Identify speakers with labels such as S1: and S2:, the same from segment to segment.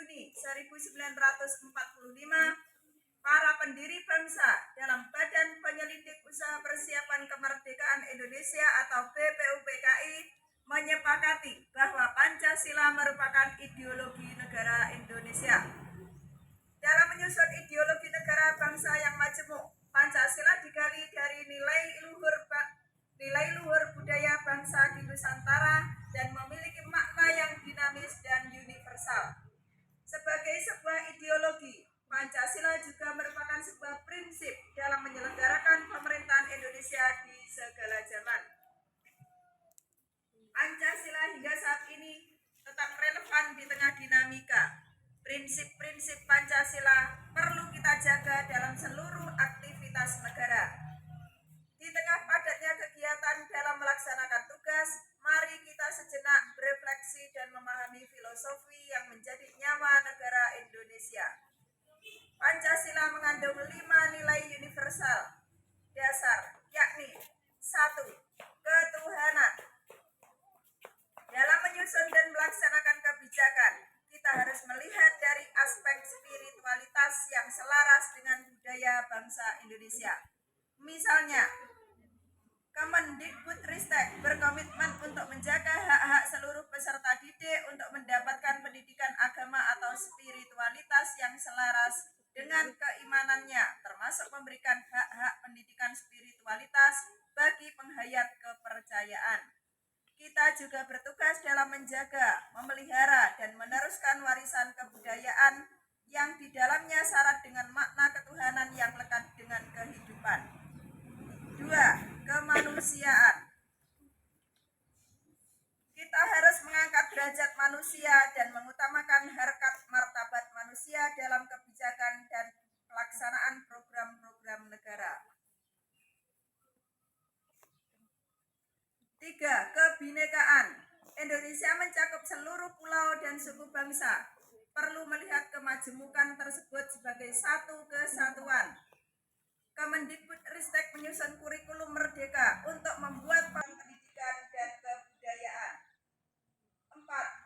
S1: Juni 1945, para pendiri bangsa dalam Badan Penyelidik Usaha Persiapan Kemerdekaan Indonesia atau BPUPKI menyepakati bahwa Pancasila merupakan ideologi negara Indonesia. Dalam menyusun ideologi negara bangsa yang majemuk, Pancasila digali dari nilai luhur budaya bangsa di Nusantara dan memiliki makna yang dinamis dan universal. Sebagai sebuah ideologi, Pancasila juga merupakan sebuah prinsip dalam menyelenggarakan pemerintahan Indonesia di segala zaman. Pancasila hingga saat ini tetap relevan di tengah dinamika. Prinsip-prinsip Pancasila perlu kita jaga dalam seluruh aktivitas negara. Di tengah padatnya kegiatan dalam melaksanakan tugas, mari kita sejenak berefleksi dan memahami filosofi yang menjadi nyawa negara Indonesia. Pancasila mengandung 5 nilai universal dasar, yakni 1. Ketuhanan. Dalam menyusun dan melaksanakan kebijakan, kita harus melihat dari aspek spiritualitas yang selaras dengan budaya bangsa Indonesia. Misalnya, Kemendikbudristek berkomitmen untuk menjaga hak-hak seluruh peserta didik untuk mendapatkan pendidikan agama atau spiritualitas yang selaras dengan keimanannya, termasuk memberikan hak-hak pendidikan spiritualitas bagi penghayat kepercayaan. Kita juga bertugas dalam menjaga, memelihara, dan meneruskan warisan kebudayaan yang di dalamnya syarat dengan makna ketuhanan yang lekat dengan kehidupan. 2. Kemanusiaan. Kita harus mengangkat derajat manusia dan mengutamakan harkat martabat manusia dalam kebijakan dan pelaksanaan program-program negara. 3. Kebinekaan. Indonesia mencakup seluruh pulau dan suku bangsa. Perlu melihat kemajemukan tersebut sebagai satu kesatuan. Kemendikbudristek menyusun kurikulum merdeka untuk membuat pendidikan dan kebudayaan. 4.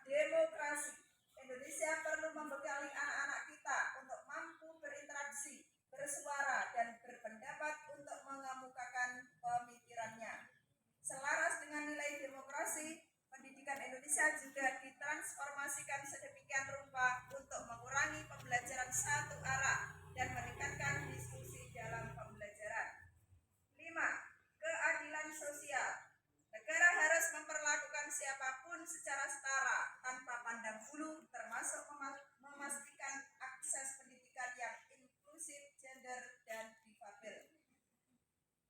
S1: Demokrasi. Indonesia perlu membekali anak-anak kita untuk mampu berinteraksi, bersuara, dan berpendapat untuk mengemukakan pemikirannya. Selaras dengan nilai demokrasi, pendidikan Indonesia juga ditransformasikan sedemikian rupa untuk mengurangi pembelajaran satu arah dan meningkatkan diskusi dalam pembelajaran. 5. Keadilan sosial. Negara harus memperlakukan siapapun secara setara tanpa pandang bulu, termasuk memastikan akses pendidikan yang inklusif, gender, dan difabel.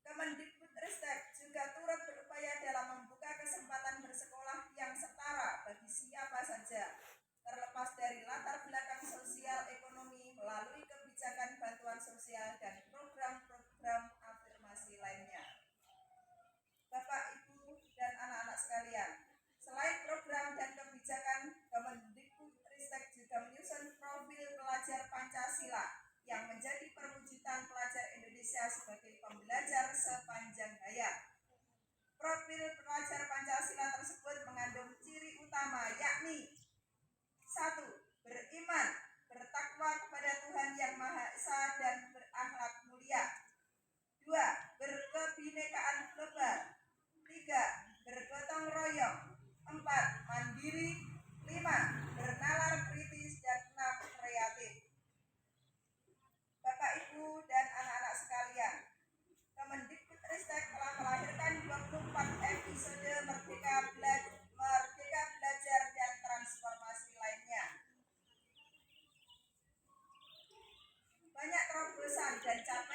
S1: Kemendikbudristek juga turut berupaya dalam membuka kesempatan bersekolah yang setara bagi siapa saja, terlepas dari latar belakang sosial ekonomi melalui kebijakan bantuan sosial dan program-program afirmasi lainnya. Bapak, Ibu, dan anak-anak sekalian, selain program dan kebijakan, Kemendikbudristek juga menyusun profil pelajar Pancasila yang menjadi perwujudan pelajar Indonesia sebagai pembelajar sepanjang hayat. Profil pelajar Pancasila tersebut mengandung ciri utama, yakni 1. Beriman, bertakwa kepada Tuhan Yang Maha Esa dan berakhlak mulia. 2. Berkebinekaan global. 3. Bergotong royong. 4. Mandiri. 5. Bernalar kritis. Dan 6. Kreatif. Bapak, Ibu, dan anak-anak sekalian, Kemendikbudristek telah melahirkan 24 episode Merdeka Belajar dan transformasi lainnya. Banyak terobosan dan capaian